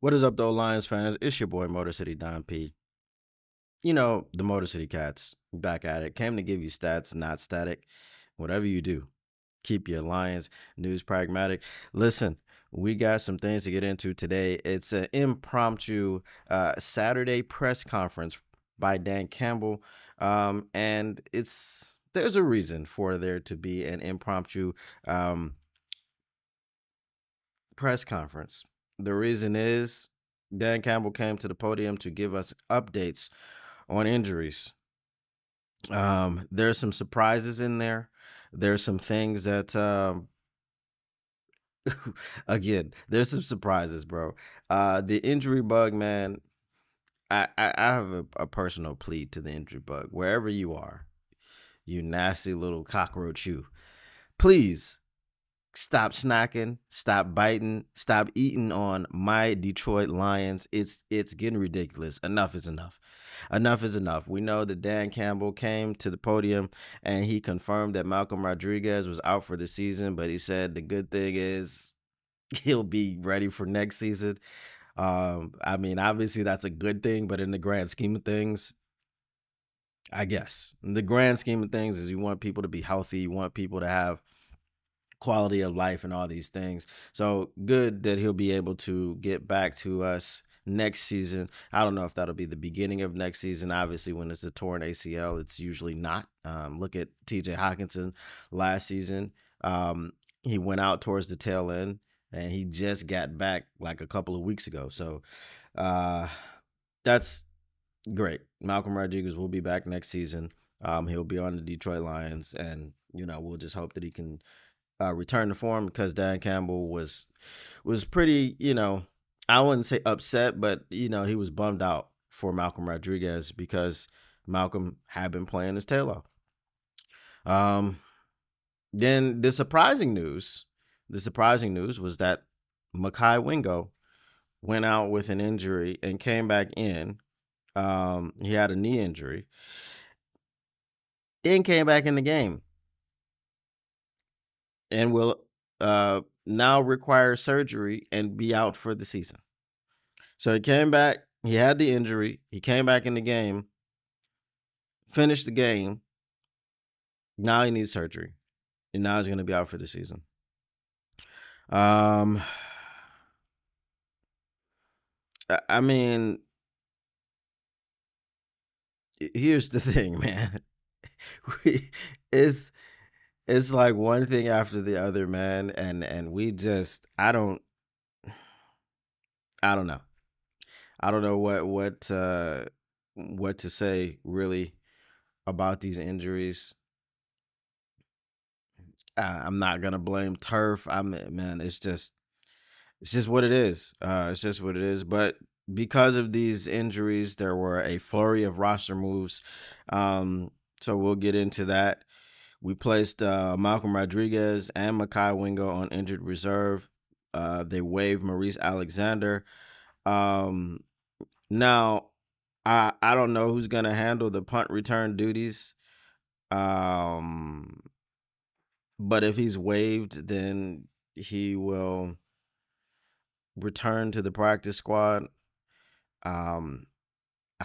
What is up, though, Lions fans? It's your boy, Motor City Don P. You know, the Motor City Cats, back at it. Came to give you stats, not static. Whatever you do, keep your Lions news pragmatic. Listen, we got some things to get into today. It's an impromptu Saturday press conference by Dan Campbell. And there's a reason for there to be an impromptu um, press conference. The reason is Dan Campbell came to the podium to give us updates on injuries. There's some surprises in there. There's some things that again, there's some surprises, bro. The injury bug, man. I have a personal plea to the injury bug. Wherever you are, you nasty little cockroach, you. Please stop snacking, stop biting, stop eating on my Detroit Lions. It's getting ridiculous. Enough is enough. Enough is enough. We know that Dan Campbell came to the podium and he confirmed that Malcolm Rodriguez was out for the season, but he said the good thing is he'll be ready for next season. I mean, obviously that's a good thing, but in the grand scheme of things, I guess in the grand scheme of things is you want people to be healthy, you want people to have quality of life and all these things. So good that he'll be able to get back to us next season. I don't know if that'll be the beginning of next season. Obviously, when it's a torn ACL, it's usually not. Look at TJ Hutchinson last season. He went out towards the tail end and he just got back like a couple of weeks ago. So that's great. Malcolm Rodriguez will be back next season. He'll be on the Detroit Lions, and we'll just hope that he can return to form, because Dan Campbell was pretty, I wouldn't say upset, but he was bummed out for Malcolm Rodriguez because Malcolm had been playing his tail off. Then the surprising news was that Makai Wingo went out with an injury and came back in. He had a knee injury and came back in the game and will now require surgery and be out for the season. So he came back, he had the injury, he came back in the game, finished the game. Now he needs surgery, and now he's going to be out for the season. I mean, here's the thing, man. It's like one thing after the other, man, and we just I don't know. I don't know what to say really about these injuries. I'm not gonna blame turf. Man, it's just what it is. It's just what it is. But because of these injuries, there were a flurry of roster moves. So we'll get into that. We placed Malcolm Rodriguez and Makai Wingo on injured reserve. They waived Maurice Alexander. Now, I don't know who's gonna handle the punt return duties. But if he's waived, then he will return to the practice squad. I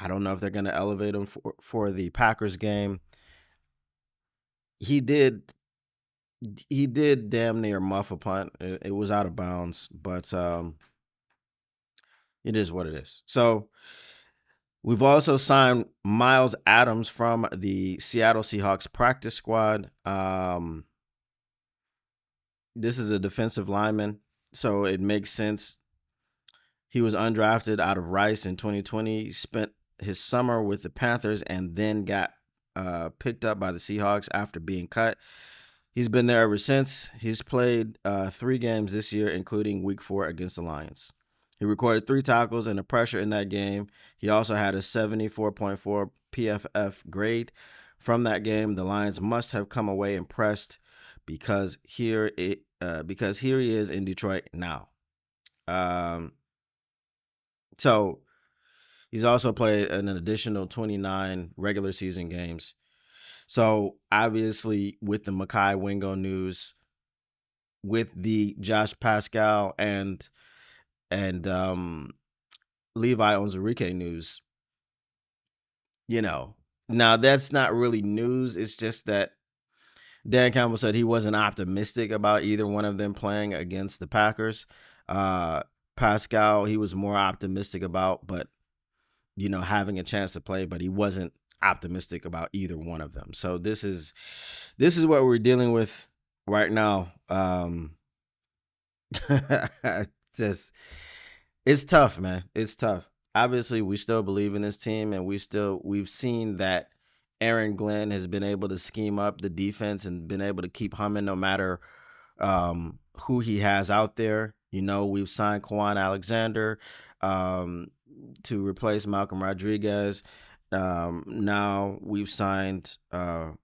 don't know if they're gonna elevate him for the Packers game. He did damn near muff a punt. It was out of bounds, but it is what it is. So we've also signed Miles Adams from the Seattle Seahawks practice squad. This is a defensive lineman, so it makes sense. He was undrafted out of Rice in 2020. He spent his summer with the Panthers and then got picked up by the Seahawks after being cut. He's been there ever since. He's played 3 games this year, including Week 4 against the Lions. He recorded 3 tackles and a pressure in that game. He also had a 74.4 PFF grade. From that game, the Lions must have come away impressed because here he is in Detroit now. So he's also played an additional 29 regular season games. So obviously, with the Makai Wingo news, with the Josh Pascal and Levi Onwuzurike news, you know, now that's not really news. It's just that Dan Campbell said he wasn't optimistic about either one of them playing against the Packers. Uh, Pascal, he was more optimistic about, but having a chance to play, but he wasn't optimistic about either one of them. So this is what we're dealing with right now. Just it's tough, man. It's tough. Obviously, we still believe in this team, and we've seen that Aaron Glenn has been able to scheme up the defense and been able to keep humming no matter who he has out there. We've signed Quan Alexander to replace Malcolm Rodriguez. Now we've signed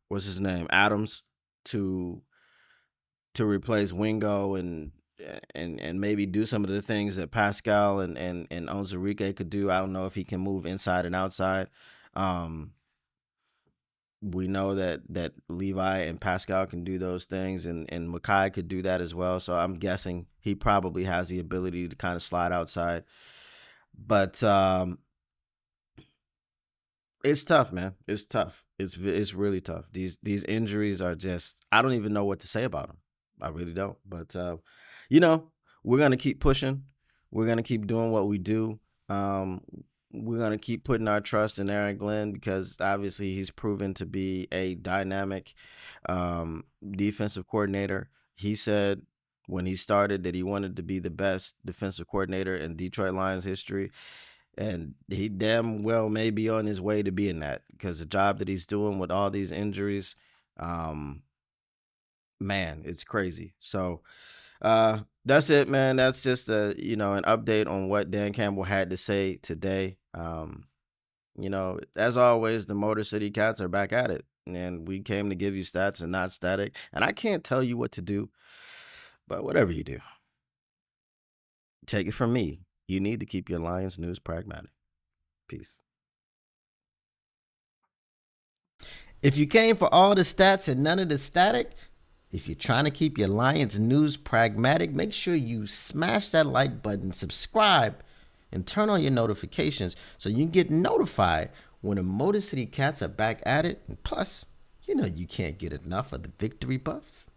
what's his name, Adams, to replace Wingo and maybe do some of the things that Pascal and Onwuzurike could do. I don't know if he can move inside and outside. We know that Levi and Pascal can do those things, and Makai could do that as well. So I'm guessing he probably has the ability to kind of slide outside. But it's tough, man. It's tough. It's really tough. These injuries are just, I don't even know what to say about them. I really don't. But we're gonna keep pushing. We're gonna keep doing what we do. We're gonna keep putting our trust in Aaron Glenn because obviously he's proven to be a dynamic defensive coordinator. He said when he started that he wanted to be the best defensive coordinator in Detroit Lions history. And he damn well may be on his way to being that because the job that he's doing with all these injuries, man, it's crazy. So that's it, man. That's just an update on what Dan Campbell had to say today. As always, the Motor City Cats are back at it, and we came to give you stats and not static. And I can't tell you what to do, but whatever you do, take it from me. You need to keep your Lions news pragmatic. Peace. If you came for all the stats and none of the static, if you're trying to keep your Lions news pragmatic, make sure you smash that like button, subscribe, and turn on your notifications so you can get notified when the Motor City Cats are back at it. And plus, you can't get enough of the victory buffs.